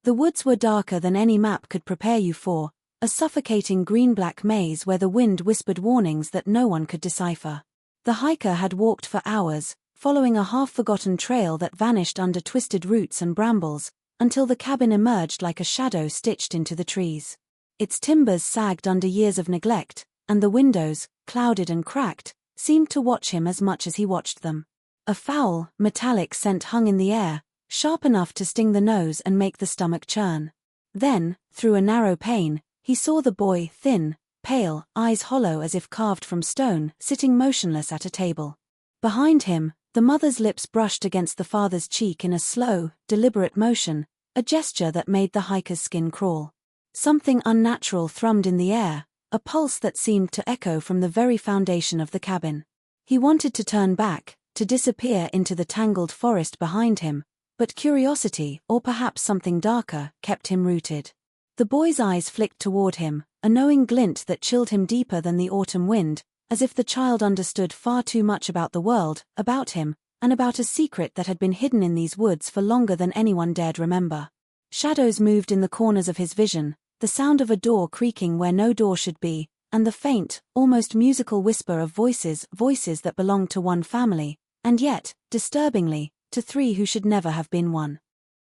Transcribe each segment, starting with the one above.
The woods were darker than any map could prepare you for, a suffocating green-black maze where the wind whispered warnings that no one could decipher. The hiker had walked for hours, following a half-forgotten trail that vanished under twisted roots and brambles, until the cabin emerged like a shadow stitched into the trees. Its timbers sagged under years of neglect, and the windows, clouded and cracked, seemed to watch him as much as he watched them. A foul, metallic scent hung in the air, sharp enough to sting the nose and make the stomach churn. Then, through a narrow pane, he saw the boy, thin, pale, eyes hollow as if carved from stone, sitting motionless at a table. Behind him, the mother's lips brushed against the father's cheek in a slow, deliberate motion, a gesture that made the hiker's skin crawl. Something unnatural thrummed in the air, a pulse that seemed to echo from the very foundation of the cabin. He wanted to turn back, to disappear into the tangled forest behind him, but curiosity, or perhaps something darker, kept him rooted. The boy's eyes flicked toward him, a knowing glint that chilled him deeper than the autumn wind, as if the child understood far too much about the world, about him, and about a secret that had been hidden in these woods for longer than anyone dared remember. Shadows moved in the corners of his vision, the sound of a door creaking where no door should be, and the faint, almost musical whisper of voices that belonged to one family, and yet, disturbingly, to three who should never have been one.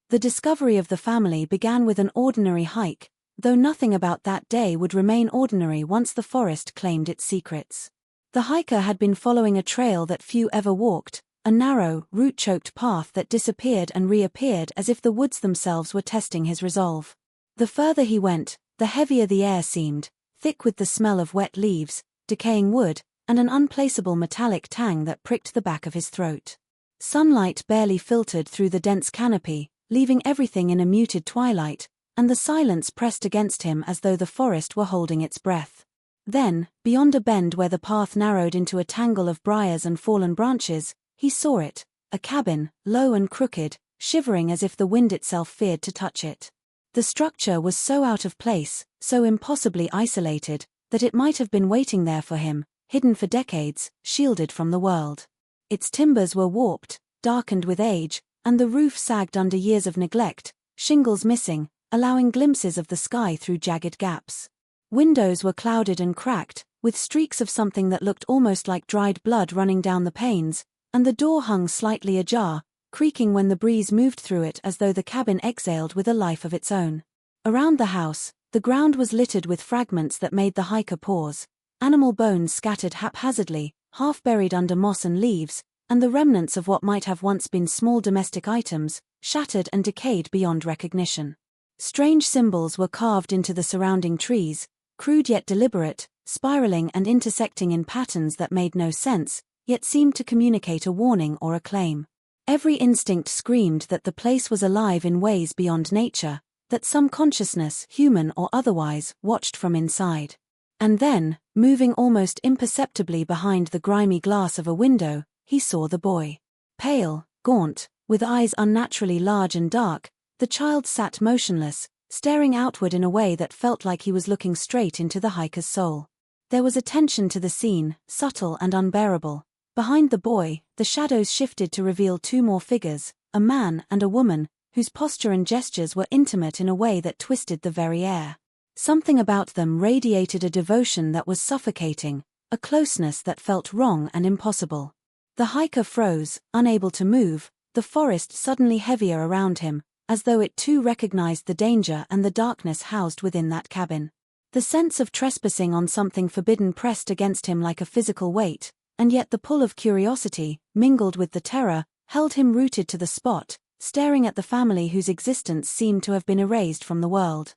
The discovery of the family began with an ordinary hike, though nothing about that day would remain ordinary once the forest claimed its secrets. The hiker had been following a trail that few ever walked, a narrow, root-choked path that disappeared and reappeared as if the woods themselves were testing his resolve. The further he went, the heavier the air seemed, thick with the smell of wet leaves, decaying wood, and an unplaceable metallic tang that pricked the back of his throat. Sunlight barely filtered through the dense canopy, leaving everything in a muted twilight, and the silence pressed against him as though the forest were holding its breath. Then, beyond a bend where the path narrowed into a tangle of briars and fallen branches, he saw it, a cabin, low and crooked, shivering as if the wind itself feared to touch it. The structure was so out of place, so impossibly isolated, that it might have been waiting there for him, hidden for decades, shielded from the world. Its timbers were warped, darkened with age, and the roof sagged under years of neglect, shingles missing, allowing glimpses of the sky through jagged gaps. Windows were clouded and cracked, with streaks of something that looked almost like dried blood running down the panes, and the door hung slightly ajar, creaking when the breeze moved through it as though the cabin exhaled with a life of its own. Around the house, the ground was littered with fragments that made the hiker pause, animal bones scattered haphazardly, half buried under moss and leaves, and the remnants of what might have once been small domestic items, shattered and decayed beyond recognition. Strange symbols were carved into the surrounding trees, crude yet deliberate, spiraling and intersecting in patterns that made no sense, yet seemed to communicate a warning or a claim. Every instinct screamed that the place was alive in ways beyond nature, that some consciousness, human or otherwise, watched from inside. And then, moving almost imperceptibly behind the grimy glass of a window, he saw the boy. Pale, gaunt, with eyes unnaturally large and dark, the child sat motionless, staring outward in a way that felt like he was looking straight into the hiker's soul. There was a tension to the scene, subtle and unbearable. Behind the boy, the shadows shifted to reveal two more figures, a man and a woman, whose posture and gestures were intimate in a way that twisted the very air. Something about them radiated a devotion that was suffocating, a closeness that felt wrong and impossible. The hiker froze, unable to move, the forest suddenly heavier around him, as though it too recognized the danger and the darkness housed within that cabin. The sense of trespassing on something forbidden pressed against him like a physical weight, and yet the pull of curiosity, mingled with the terror, held him rooted to the spot, staring at the family whose existence seemed to have been erased from the world.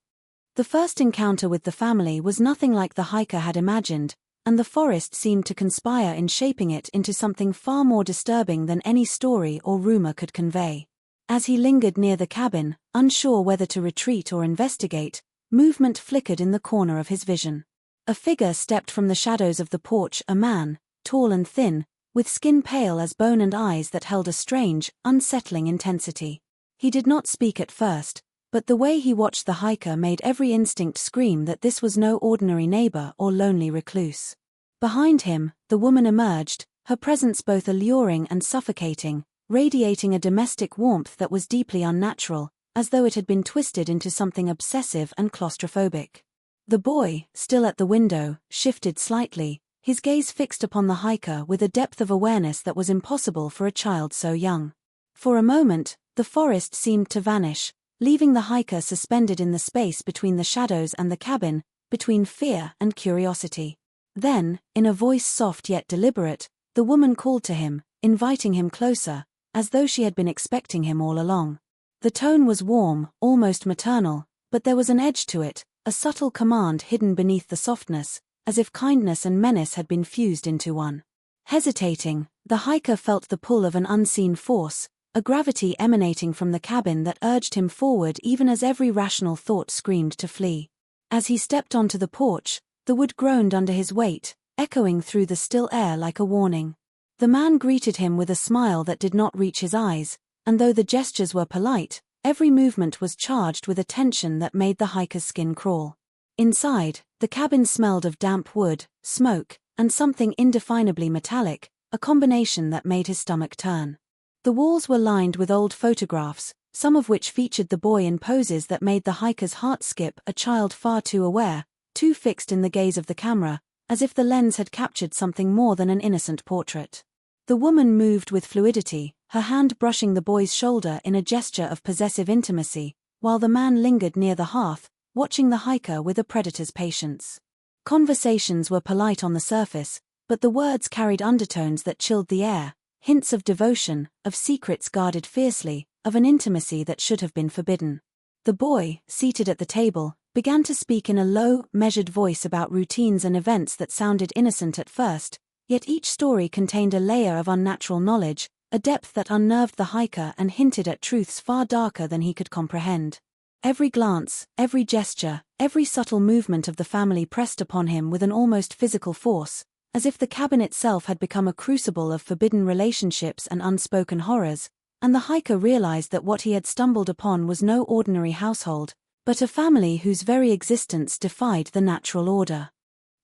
The first encounter with the family was nothing like the hiker had imagined, and the forest seemed to conspire in shaping it into something far more disturbing than any story or rumor could convey. As he lingered near the cabin, unsure whether to retreat or investigate, movement flickered in the corner of his vision. A figure stepped from the shadows of the porch, a man, tall and thin, with skin pale as bone and eyes that held a strange, unsettling intensity. He did not speak at first, but the way he watched the hiker made every instinct scream that this was no ordinary neighbor or lonely recluse. Behind him, the woman emerged, her presence both alluring and suffocating, radiating a domestic warmth that was deeply unnatural, as though it had been twisted into something obsessive and claustrophobic. The boy, still at the window, shifted slightly, his gaze fixed upon the hiker with a depth of awareness that was impossible for a child so young. For a moment, the forest seemed to vanish, leaving the hiker suspended in the space between the shadows and the cabin, between fear and curiosity. Then, in a voice soft yet deliberate, the woman called to him, inviting him closer, as though she had been expecting him all along. The tone was warm, almost maternal, but there was an edge to it, a subtle command hidden beneath the softness, as if kindness and menace had been fused into one. Hesitating, the hiker felt the pull of an unseen force, a gravity emanating from the cabin that urged him forward even as every rational thought screamed to flee. As he stepped onto the porch, the wood groaned under his weight, echoing through the still air like a warning. The man greeted him with a smile that did not reach his eyes, and though the gestures were polite, every movement was charged with a tension that made the hiker's skin crawl. Inside, the cabin smelled of damp wood, smoke, and something indefinably metallic, a combination that made his stomach turn. The walls were lined with old photographs, some of which featured the boy in poses that made the hiker's heart skip, a child far too aware, too fixed in the gaze of the camera, as if the lens had captured something more than an innocent portrait. The woman moved with fluidity, her hand brushing the boy's shoulder in a gesture of possessive intimacy, while the man lingered near the hearth, watching the hiker with a predator's patience. Conversations were polite on the surface, but the words carried undertones that chilled the air, hints of devotion, of secrets guarded fiercely, of an intimacy that should have been forbidden. The boy, seated at the table, began to speak in a low, measured voice about routines and events that sounded innocent at first, yet each story contained a layer of unnatural knowledge, a depth that unnerved the hiker and hinted at truths far darker than he could comprehend. Every glance, every gesture, every subtle movement of the family pressed upon him with an almost physical force, as if the cabin itself had become a crucible of forbidden relationships and unspoken horrors, and the hiker realized that what he had stumbled upon was no ordinary household, but a family whose very existence defied the natural order.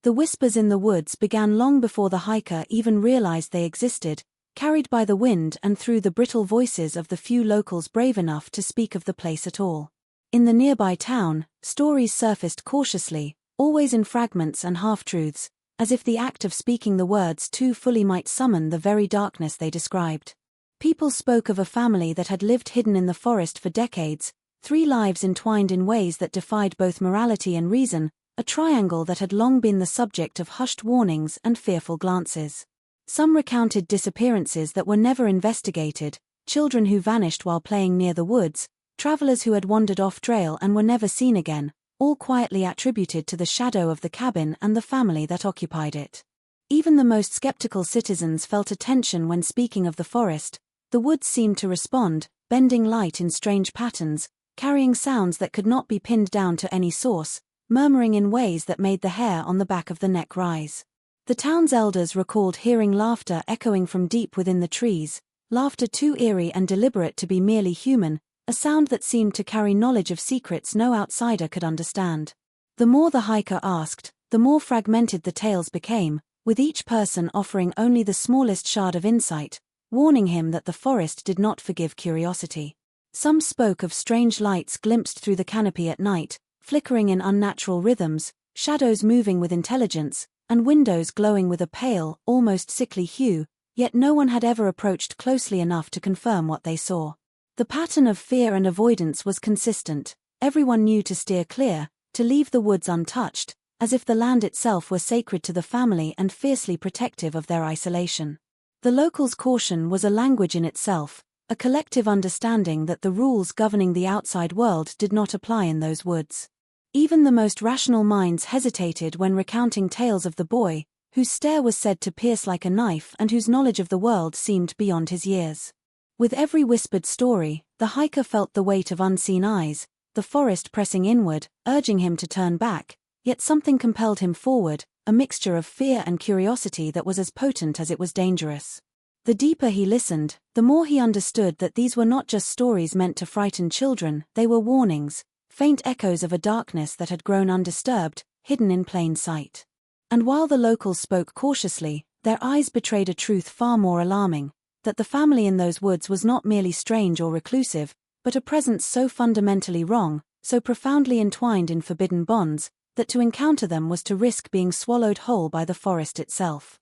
The whispers in the woods began long before the hiker even realized they existed, carried by the wind and through the brittle voices of the few locals brave enough to speak of the place at all. In the nearby town, stories surfaced cautiously, always in fragments and half-truths, as if the act of speaking the words too fully might summon the very darkness they described. People spoke of a family that had lived hidden in the forest for decades, 3 lives entwined in ways that defied both morality and reason, a triangle that had long been the subject of hushed warnings and fearful glances. Some recounted disappearances that were never investigated, children who vanished while playing near the woods, travelers who had wandered off-trail and were never seen again, all quietly attributed to the shadow of the cabin and the family that occupied it. Even the most skeptical citizens felt a tension when speaking of the forest. The woods seemed to respond, bending light in strange patterns, carrying sounds that could not be pinned down to any source, murmuring in ways that made the hair on the back of the neck rise. The town's elders recalled hearing laughter echoing from deep within the trees, laughter too eerie and deliberate to be merely human, a sound that seemed to carry knowledge of secrets no outsider could understand. The more the hiker asked, the more fragmented the tales became, with each person offering only the smallest shard of insight, warning him that the forest did not forgive curiosity. Some spoke of strange lights glimpsed through the canopy at night, flickering in unnatural rhythms, shadows moving with intelligence, and windows glowing with a pale, almost sickly hue, yet no one had ever approached closely enough to confirm what they saw. The pattern of fear and avoidance was consistent. Everyone knew to steer clear, to leave the woods untouched, as if the land itself were sacred to the family and fiercely protective of their isolation. The locals' caution was a language in itself, a collective understanding that the rules governing the outside world did not apply in those woods. Even the most rational minds hesitated when recounting tales of the boy, whose stare was said to pierce like a knife and whose knowledge of the world seemed beyond his years. With every whispered story, the hiker felt the weight of unseen eyes, the forest pressing inward, urging him to turn back, yet something compelled him forward, a mixture of fear and curiosity that was as potent as it was dangerous. The deeper he listened, the more he understood that these were not just stories meant to frighten children, they were warnings, faint echoes of a darkness that had grown undisturbed, hidden in plain sight. And while the locals spoke cautiously, their eyes betrayed a truth far more alarming, that the family in those woods was not merely strange or reclusive, but a presence so fundamentally wrong, so profoundly entwined in forbidden bonds, that to encounter them was to risk being swallowed whole by the forest itself.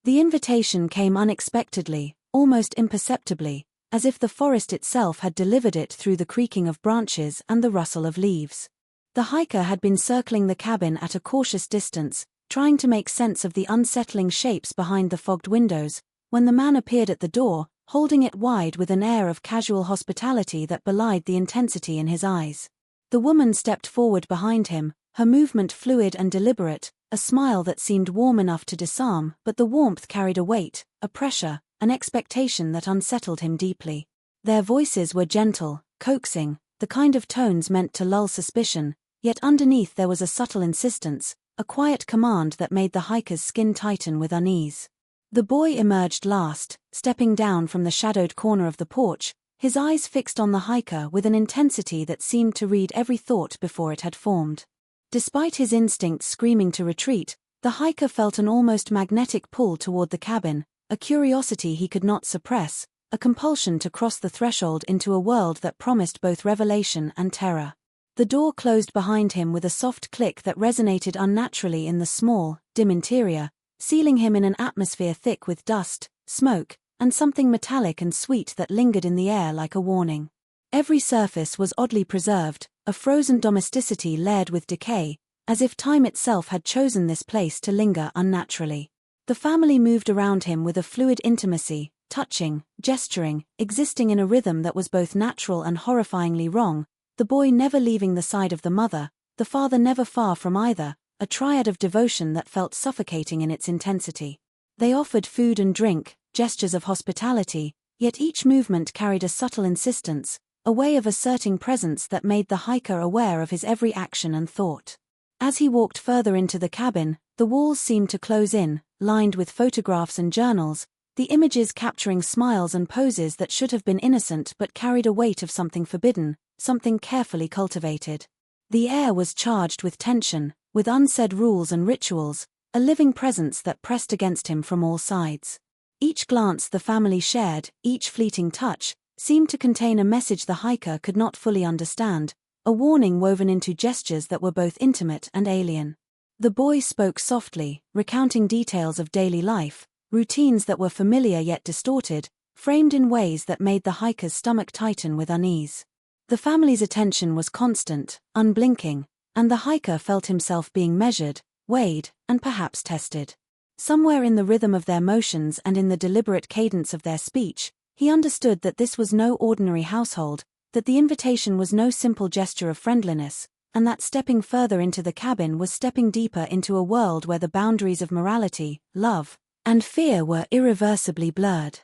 The invitation came unexpectedly, almost imperceptibly, as if the forest itself had delivered it through the creaking of branches and the rustle of leaves. The hiker had been circling the cabin at a cautious distance, trying to make sense of the unsettling shapes behind the fogged windows, when the man appeared at the door, holding it wide with an air of casual hospitality that belied the intensity in his eyes. The woman stepped forward behind him, her movement fluid and deliberate, a smile that seemed warm enough to disarm, but the warmth carried a weight, a pressure, an expectation that unsettled him deeply. Their voices were gentle, coaxing, the kind of tones meant to lull suspicion, yet underneath there was a subtle insistence, a quiet command that made the hiker's skin tighten with unease. The boy emerged last, stepping down from the shadowed corner of the porch, his eyes fixed on the hiker with an intensity that seemed to read every thought before it had formed. Despite his instincts screaming to retreat, the hiker felt an almost magnetic pull toward the cabin, a curiosity he could not suppress, a compulsion to cross the threshold into a world that promised both revelation and terror. The door closed behind him with a soft click that resonated unnaturally in the small, dim interior, sealing him in an atmosphere thick with dust, smoke, and something metallic and sweet that lingered in the air like a warning. Every surface was oddly preserved, a frozen domesticity layered with decay, as if time itself had chosen this place to linger unnaturally. The family moved around him with a fluid intimacy, touching, gesturing, existing in a rhythm that was both natural and horrifyingly wrong, the boy never leaving the side of the mother, the father never far from either, a triad of devotion that felt suffocating in its intensity. They offered food and drink, gestures of hospitality, yet each movement carried a subtle insistence, a way of asserting presence that made the hiker aware of his every action and thought. As he walked further into the cabin, the walls seemed to close in, lined with photographs and journals, the images capturing smiles and poses that should have been innocent but carried a weight of something forbidden, something carefully cultivated. The air was charged with tension, with unsaid rules and rituals, a living presence that pressed against him from all sides. Each glance the family shared, each fleeting touch, seemed to contain a message the hiker could not fully understand, a warning woven into gestures that were both intimate and alien. The boy spoke softly, recounting details of daily life, routines that were familiar yet distorted, framed in ways that made the hiker's stomach tighten with unease. The family's attention was constant, unblinking, and the hiker felt himself being measured, weighed, and perhaps tested. Somewhere in the rhythm of their motions and in the deliberate cadence of their speech, he understood that this was no ordinary household, that the invitation was no simple gesture of friendliness, and that stepping further into the cabin was stepping deeper into a world where the boundaries of morality, love, and fear were irreversibly blurred.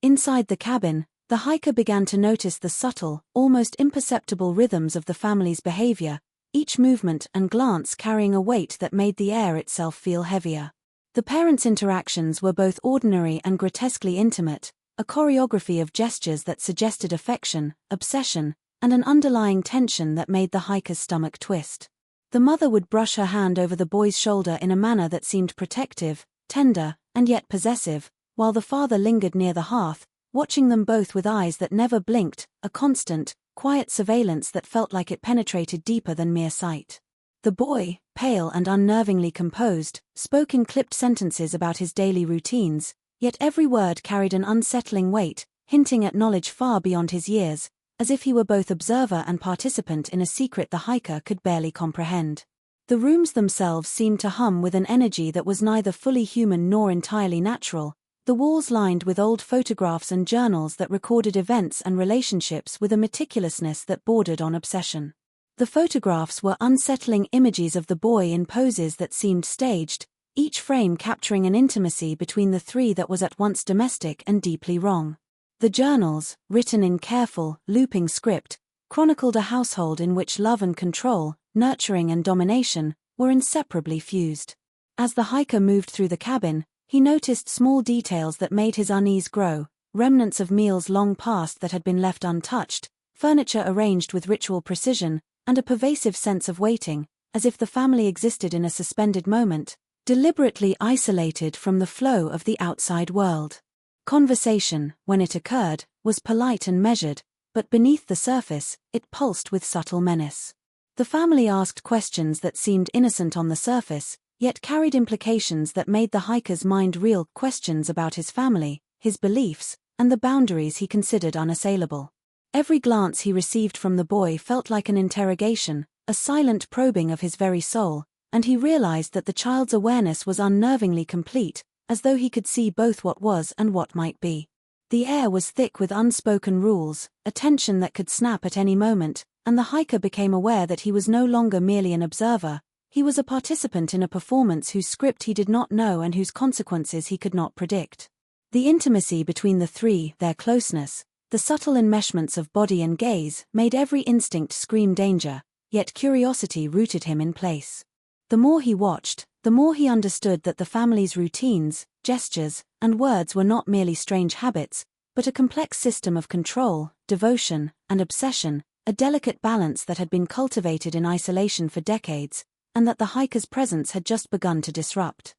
Inside the cabin, the hiker began to notice the subtle, almost imperceptible rhythms of the family's behavior, each movement and glance carrying a weight that made the air itself feel heavier. The parents' interactions were both ordinary and grotesquely intimate, a choreography of gestures that suggested affection, obsession, and an underlying tension that made the hiker's stomach twist. The mother would brush her hand over the boy's shoulder in a manner that seemed protective, tender, and yet possessive, while the father lingered near the hearth, watching them both with eyes that never blinked, a constant, quiet surveillance that felt like it penetrated deeper than mere sight. The boy, pale and unnervingly composed, spoke in clipped sentences about his daily routines, yet every word carried an unsettling weight, hinting at knowledge far beyond his years, as if he were both observer and participant in a secret the hiker could barely comprehend. The rooms themselves seemed to hum with an energy that was neither fully human nor entirely natural, the walls lined with old photographs and journals that recorded events and relationships with a meticulousness that bordered on obsession. The photographs were unsettling images of the boy in poses that seemed staged, each frame capturing an intimacy between the three that was at once domestic and deeply wrong. The journals, written in careful, looping script, chronicled a household in which love and control, nurturing and domination, were inseparably fused. As the hiker moved through the cabin, he noticed small details that made his unease grow, remnants of meals long past that had been left untouched, furniture arranged with ritual precision, and a pervasive sense of waiting, as if the family existed in a suspended moment, deliberately isolated from the flow of the outside world. Conversation, when it occurred, was polite and measured, but beneath the surface, it pulsed with subtle menace. The family asked questions that seemed innocent on the surface, yet carried implications that made the hiker's mind reel, questions about his family, his beliefs, and the boundaries he considered unassailable. Every glance he received from the boy felt like an interrogation, a silent probing of his very soul, and he realized that the child's awareness was unnervingly complete, as though he could see both what was and what might be. The air was thick with unspoken rules, a tension that could snap at any moment, and the hiker became aware that he was no longer merely an observer. He was a participant in a performance whose script he did not know and whose consequences he could not predict. The intimacy between the three, their closeness, the subtle enmeshments of body and gaze, made every instinct scream danger, yet curiosity rooted him in place. The more he watched, the more he understood that the family's routines, gestures, and words were not merely strange habits, but a complex system of control, devotion, and obsession, a delicate balance that had been cultivated in isolation for decades, and that the hiker's presence had just begun to disrupt.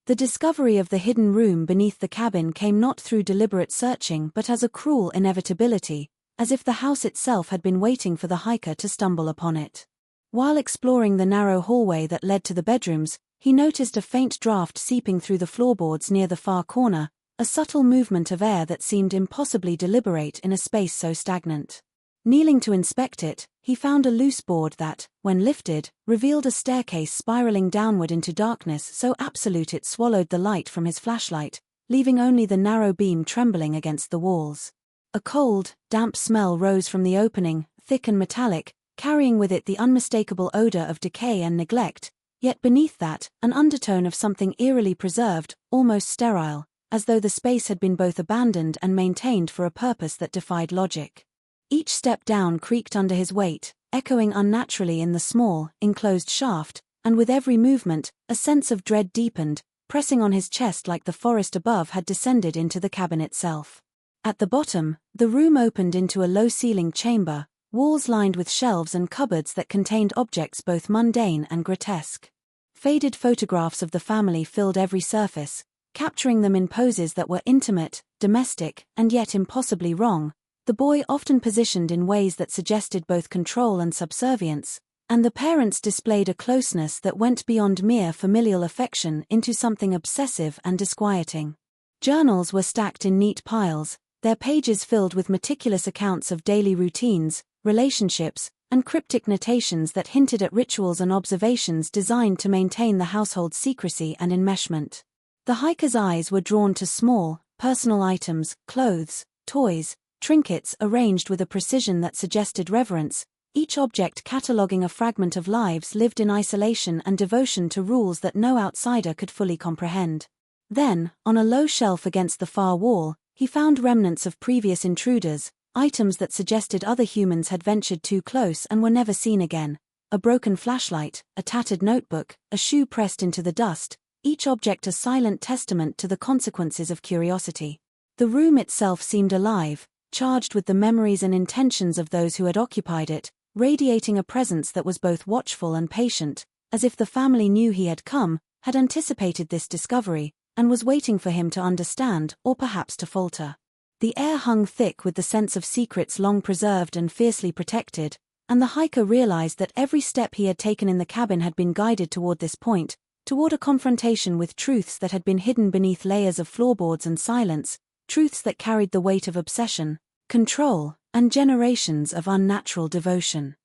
The discovery of the hidden room beneath the cabin came not through deliberate searching but as a cruel inevitability, as if the house itself had been waiting for the hiker to stumble upon it. While exploring the narrow hallway that led to the bedrooms, he noticed a faint draft seeping through the floorboards near the far corner, a subtle movement of air that seemed impossibly deliberate in a space so stagnant. Kneeling to inspect it, he found a loose board that, when lifted, revealed a staircase spiraling downward into darkness so absolute it swallowed the light from his flashlight, leaving only the narrow beam trembling against the walls. A cold, damp smell rose from the opening, thick and metallic, carrying with it the unmistakable odor of decay and neglect, yet beneath that, an undertone of something eerily preserved, almost sterile, as though the space had been both abandoned and maintained for a purpose that defied logic. Each step down creaked under his weight, echoing unnaturally in the small, enclosed shaft, and with every movement, a sense of dread deepened, pressing on his chest like the forest above had descended into the cabin itself. At the bottom, the room opened into a low-ceilinged chamber, walls lined with shelves and cupboards that contained objects both mundane and grotesque. Faded photographs of the family filled every surface, capturing them in poses that were intimate, domestic, and yet impossibly wrong, the boy often positioned in ways that suggested both control and subservience, and the parents displayed a closeness that went beyond mere familial affection into something obsessive and disquieting. Journals were stacked in neat piles, their pages filled with meticulous accounts of daily routines, relationships, and cryptic notations that hinted at rituals and observations designed to maintain the household's secrecy and enmeshment. The hiker's eyes were drawn to small, personal items, clothes, toys, trinkets arranged with a precision that suggested reverence, each object cataloguing a fragment of lives lived in isolation and devotion to rules that no outsider could fully comprehend. Then, on a low shelf against the far wall, he found remnants of previous intruders, items that suggested other humans had ventured too close and were never seen again. A broken flashlight, a tattered notebook, a shoe pressed into the dust, each object a silent testament to the consequences of curiosity. The room itself seemed alive, charged with the memories and intentions of those who had occupied it, radiating a presence that was both watchful and patient, as if the family knew he had come, had anticipated this discovery, and was waiting for him to understand, or perhaps to falter. The air hung thick with the sense of secrets long preserved and fiercely protected, and the hiker realized that every step he had taken in the cabin had been guided toward this point, toward a confrontation with truths that had been hidden beneath layers of floorboards and silence, truths that carried the weight of obsession, control, and generations of unnatural devotion.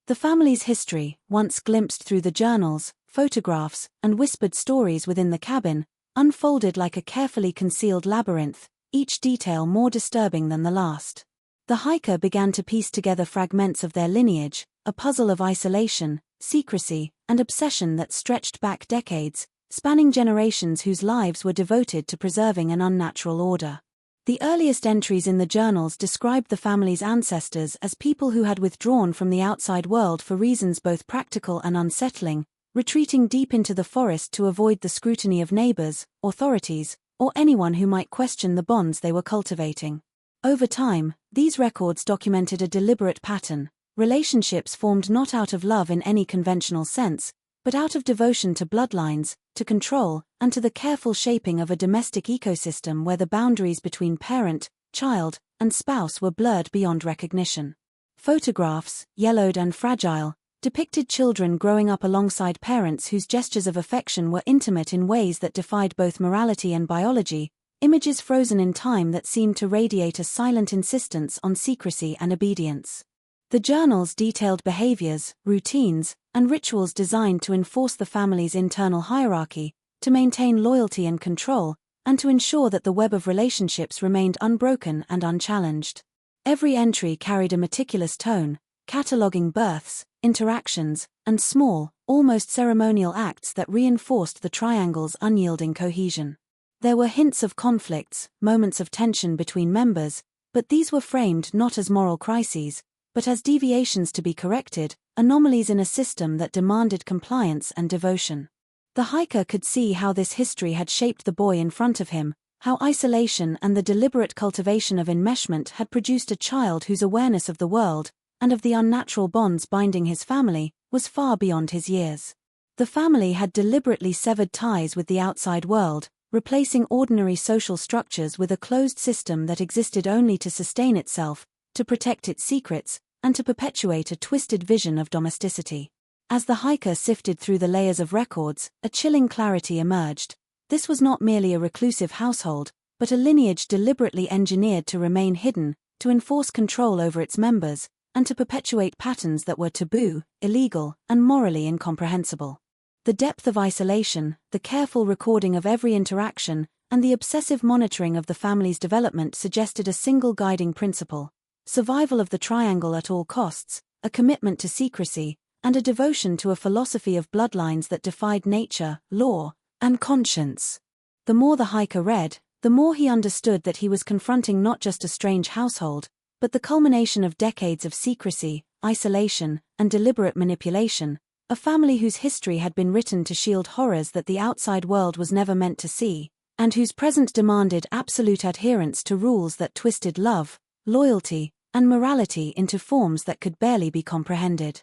The family's history, once glimpsed through the journals, photographs, and whispered stories within the cabin, unfolded like a carefully concealed labyrinth, each detail more disturbing than the last. The hiker began to piece together fragments of their lineage, a puzzle of isolation, secrecy, and obsession that stretched back decades, spanning generations whose lives were devoted to preserving an unnatural order. The earliest entries in the journals described the family's ancestors as people who had withdrawn from the outside world for reasons both practical and unsettling, retreating deep into the forest to avoid the scrutiny of neighbors, authorities, or anyone who might question the bonds they were cultivating. Over time, these records documented a deliberate pattern: relationships formed not out of love in any conventional sense, but out of devotion to bloodlines, to control, and to the careful shaping of a domestic ecosystem where the boundaries between parent, child, and spouse were blurred beyond recognition. Photographs, yellowed and fragile, depicted children growing up alongside parents whose gestures of affection were intimate in ways that defied both morality and biology, images frozen in time that seemed to radiate a silent insistence on secrecy and obedience. The journals detailed behaviors, routines, and rituals designed to enforce the family's internal hierarchy, to maintain loyalty and control, and to ensure that the web of relationships remained unbroken and unchallenged. Every entry carried a meticulous tone, cataloguing births, interactions, and small, almost ceremonial acts that reinforced the triangle's unyielding cohesion. There were hints of conflicts, moments of tension between members, but these were framed not as moral crises, but as deviations to be corrected, anomalies in a system that demanded compliance and devotion. The hiker could see how this history had shaped the boy in front of him, how isolation and the deliberate cultivation of enmeshment had produced a child whose awareness of the world, and of the unnatural bonds binding his family, was far beyond his years. The family had deliberately severed ties with the outside world, replacing ordinary social structures with a closed system that existed only to sustain itself, to protect its secrets, and to perpetuate a twisted vision of domesticity. As the hiker sifted through the layers of records, a chilling clarity emerged. This was not merely a reclusive household, but a lineage deliberately engineered to remain hidden, to enforce control over its members, and to perpetuate patterns that were taboo, illegal, and morally incomprehensible. The depth of isolation, the careful recording of every interaction, and the obsessive monitoring of the family's development suggested a single guiding principle: survival of the triangle at all costs, a commitment to secrecy, and a devotion to a philosophy of bloodlines that defied nature, law, and conscience. The more the hiker read, the more he understood that he was confronting not just a strange household, but the culmination of decades of secrecy, isolation, and deliberate manipulation, a family whose history had been written to shield horrors that the outside world was never meant to see, and whose present demanded absolute adherence to rules that twisted love, loyalty, and morality into forms that could barely be comprehended.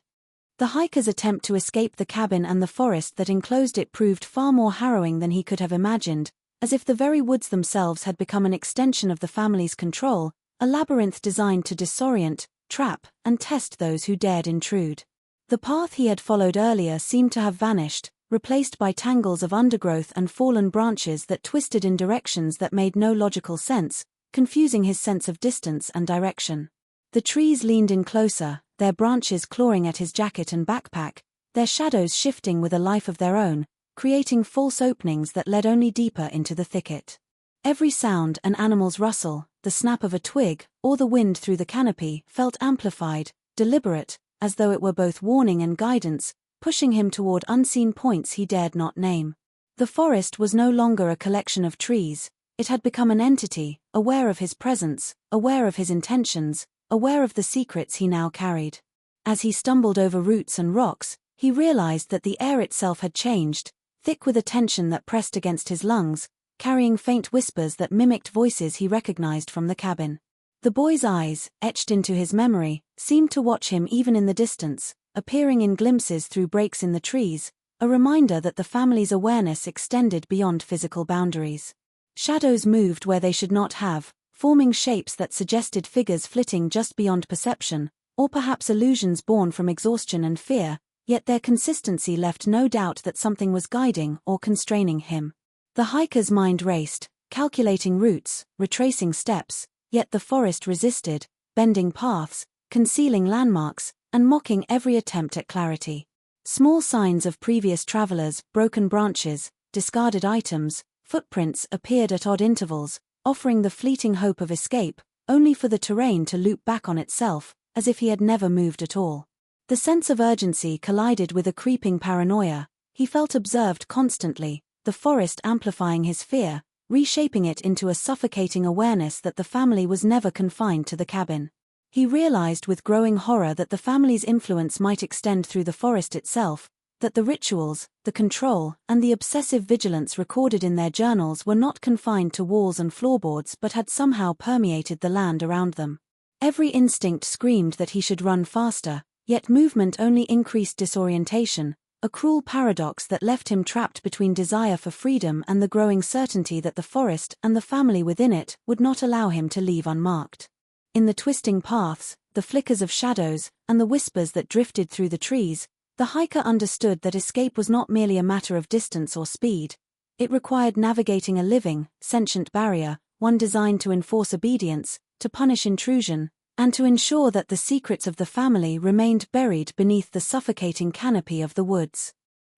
The hiker's attempt to escape the cabin and the forest that enclosed it proved far more harrowing than he could have imagined, as if the very woods themselves had become an extension of the family's control, a labyrinth designed to disorient, trap, and test those who dared intrude. The path he had followed earlier seemed to have vanished, replaced by tangles of undergrowth and fallen branches that twisted in directions that made no logical sense, confusing his sense of distance and direction. The trees leaned in closer, their branches clawing at his jacket and backpack, their shadows shifting with a life of their own, creating false openings that led only deeper into the thicket. Every sound, an animal's rustle, the snap of a twig, or the wind through the canopy, felt amplified, deliberate, as though it were both warning and guidance, pushing him toward unseen points he dared not name. The forest was no longer a collection of trees, it had become an entity, aware of his presence, aware of his intentions, aware of the secrets he now carried. As he stumbled over roots and rocks, he realized that the air itself had changed, thick with a tension that pressed against his lungs, carrying faint whispers that mimicked voices he recognized from the cabin. The boy's eyes, etched into his memory, seemed to watch him even in the distance, appearing in glimpses through breaks in the trees, a reminder that the family's awareness extended beyond physical boundaries. Shadows moved where they should not have, forming shapes that suggested figures flitting just beyond perception, or perhaps illusions born from exhaustion and fear, yet their consistency left no doubt that something was guiding or constraining him. The hiker's mind raced, calculating routes, retracing steps, yet the forest resisted, bending paths, concealing landmarks, and mocking every attempt at clarity. Small signs of previous travelers, broken branches, discarded items, footprints appeared at odd intervals, offering the fleeting hope of escape, only for the terrain to loop back on itself, as if he had never moved at all. The sense of urgency collided with a creeping paranoia. He felt observed constantly, the forest amplifying his fear, reshaping it into a suffocating awareness that the family was never confined to the cabin. He realized with growing horror that the family's influence might extend through the forest itself, that the rituals, the control, and the obsessive vigilance recorded in their journals were not confined to walls and floorboards but had somehow permeated the land around them. Every instinct screamed that he should run faster, yet movement only increased disorientation, a cruel paradox that left him trapped between desire for freedom and the growing certainty that the forest and the family within it would not allow him to leave unmarked. In the twisting paths, the flickers of shadows, and the whispers that drifted through the trees, the hiker understood that escape was not merely a matter of distance or speed. It required navigating a living, sentient barrier, one designed to enforce obedience, to punish intrusion, and to ensure that the secrets of the family remained buried beneath the suffocating canopy of the woods.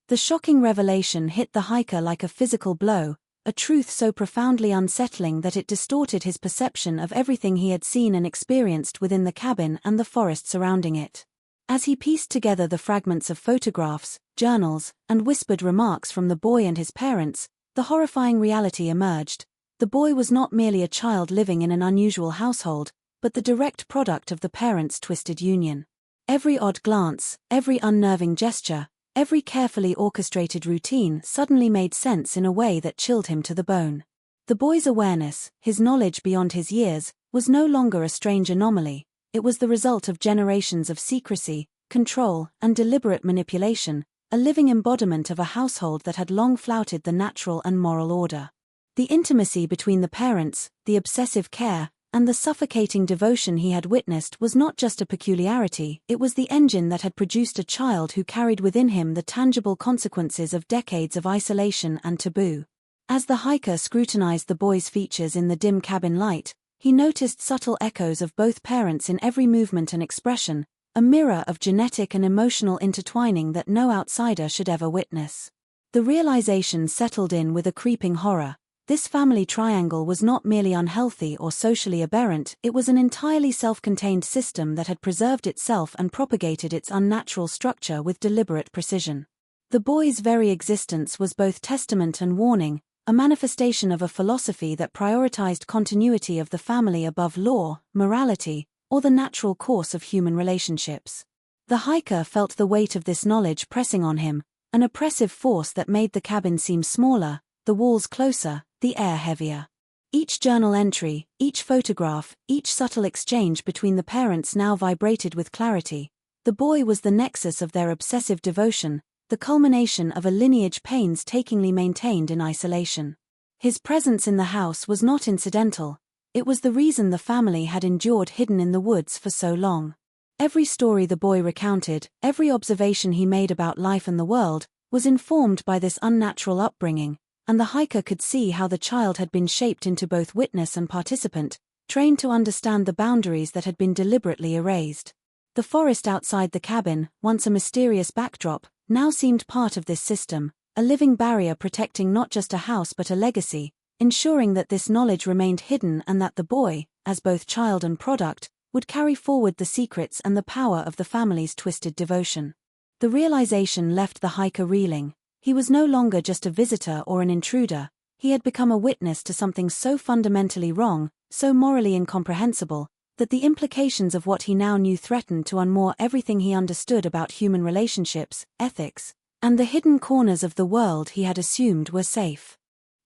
The shocking revelation hit the hiker like a physical blow, a truth so profoundly unsettling that it distorted his perception of everything he had seen and experienced within the cabin and the forest surrounding it. As he pieced together the fragments of photographs, journals, and whispered remarks from the boy and his parents, the horrifying reality emerged. The boy was not merely a child living in an unusual household, but the direct product of the parents' twisted union. Every odd glance, every unnerving gesture, every carefully orchestrated routine suddenly made sense in a way that chilled him to the bone. The boy's awareness, his knowledge beyond his years, was no longer a strange anomaly. It was the result of generations of secrecy, control, and deliberate manipulation, a living embodiment of a household that had long flouted the natural and moral order. The intimacy between the parents, the obsessive care, and the suffocating devotion he had witnessed was not just a peculiarity, it was the engine that had produced a child who carried within him the tangible consequences of decades of isolation and taboo. As the hiker scrutinized the boy's features in the dim cabin light, he noticed subtle echoes of both parents in every movement and expression, a mirror of genetic and emotional intertwining that no outsider should ever witness. The realization settled in with a creeping horror. This family triangle was not merely unhealthy or socially aberrant, it was an entirely self-contained system that had preserved itself and propagated its unnatural structure with deliberate precision. The boy's very existence was both testament and warning, a manifestation of a philosophy that prioritized continuity of the family above law, morality, or the natural course of human relationships. The hiker felt the weight of this knowledge pressing on him, an oppressive force that made the cabin seem smaller, the walls closer, the air heavier. Each journal entry, each photograph, each subtle exchange between the parents now vibrated with clarity. The boy was the nexus of their obsessive devotion, the culmination of a lineage painstakingly maintained in isolation. His presence in the house was not incidental. It was the reason the family had endured hidden in the woods for so long. Every story the boy recounted, every observation he made about life and the world, was informed by this unnatural upbringing, and the hiker could see how the child had been shaped into both witness and participant, trained to understand the boundaries that had been deliberately erased. The forest outside the cabin, once a mysterious backdrop, now seemed part of this system, a living barrier protecting not just a house but a legacy, ensuring that this knowledge remained hidden and that the boy, as both child and product, would carry forward the secrets and the power of the family's twisted devotion. The realization left the hiker reeling. He was no longer just a visitor or an intruder, he had become a witness to something so fundamentally wrong, so morally incomprehensible, that the implications of what he now knew threatened to unmoor everything he understood about human relationships, ethics, and the hidden corners of the world he had assumed were safe.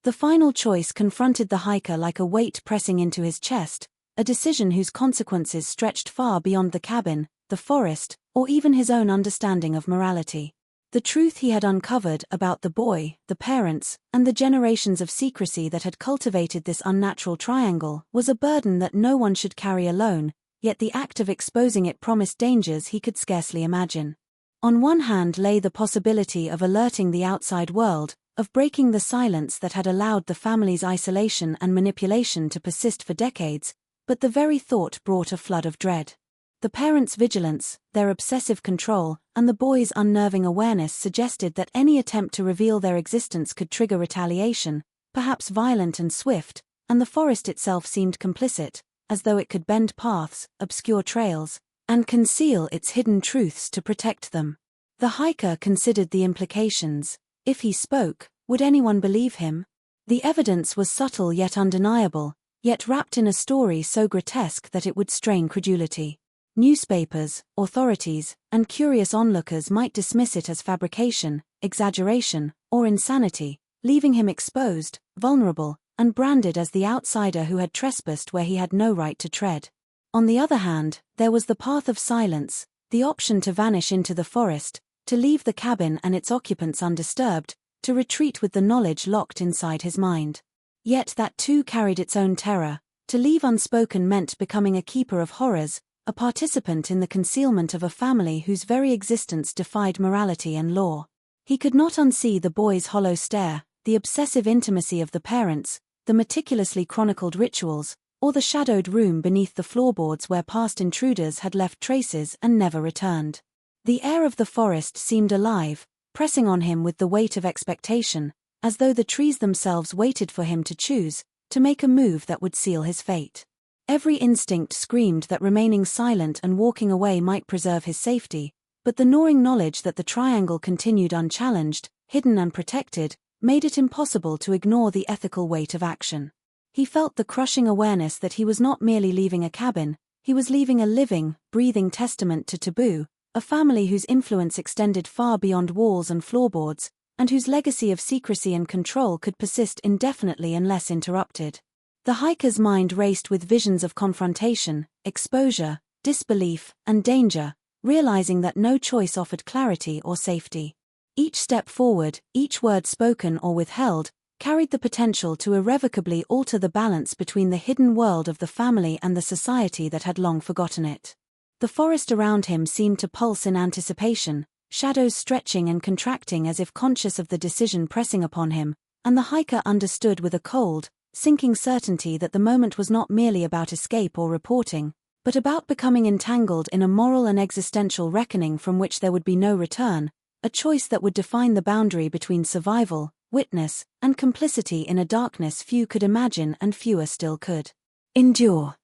The final choice confronted the hiker like a weight pressing into his chest, a decision whose consequences stretched far beyond the cabin, the forest, or even his own understanding of morality. The truth he had uncovered about the boy, the parents, and the generations of secrecy that had cultivated this unnatural triangle was a burden that no one should carry alone, yet the act of exposing it promised dangers he could scarcely imagine. On one hand lay the possibility of alerting the outside world, of breaking the silence that had allowed the family's isolation and manipulation to persist for decades, but the very thought brought a flood of dread. The parents' vigilance, their obsessive control, and the boy's unnerving awareness suggested that any attempt to reveal their existence could trigger retaliation, perhaps violent and swift, and the forest itself seemed complicit, as though it could bend paths, obscure trails, and conceal its hidden truths to protect them. The hiker considered the implications. If he spoke, would anyone believe him? The evidence was subtle yet undeniable, yet wrapped in a story so grotesque that it would strain credulity. Newspapers, authorities, and curious onlookers might dismiss it as fabrication, exaggeration, or insanity, leaving him exposed, vulnerable, and branded as the outsider who had trespassed where he had no right to tread. On the other hand, there was the path of silence, the option to vanish into the forest, to leave the cabin and its occupants undisturbed, to retreat with the knowledge locked inside his mind. Yet that too carried its own terror. To leave unspoken meant becoming a keeper of horrors, a participant in the concealment of a family whose very existence defied morality and law. He could not unsee the boy's hollow stare, the obsessive intimacy of the parents, the meticulously chronicled rituals, or the shadowed room beneath the floorboards where past intruders had left traces and never returned. The air of the forest seemed alive, pressing on him with the weight of expectation, as though the trees themselves waited for him to choose, to make a move that would seal his fate. Every instinct screamed that remaining silent and walking away might preserve his safety, but the gnawing knowledge that the triangle continued unchallenged, hidden and protected, made it impossible to ignore the ethical weight of action. He felt the crushing awareness that he was not merely leaving a cabin, he was leaving a living, breathing testament to taboo, a family whose influence extended far beyond walls and floorboards, and whose legacy of secrecy and control could persist indefinitely unless interrupted. The hiker's mind raced with visions of confrontation, exposure, disbelief, and danger, realizing that no choice offered clarity or safety. Each step forward, each word spoken or withheld, carried the potential to irrevocably alter the balance between the hidden world of the family and the society that had long forgotten it. The forest around him seemed to pulse in anticipation, shadows stretching and contracting as if conscious of the decision pressing upon him, and the hiker understood with a cold, sinking certainty that the moment was not merely about escape or reporting, but about becoming entangled in a moral and existential reckoning from which there would be no return, a choice that would define the boundary between survival, witness, and complicity in a darkness few could imagine and fewer still could endure.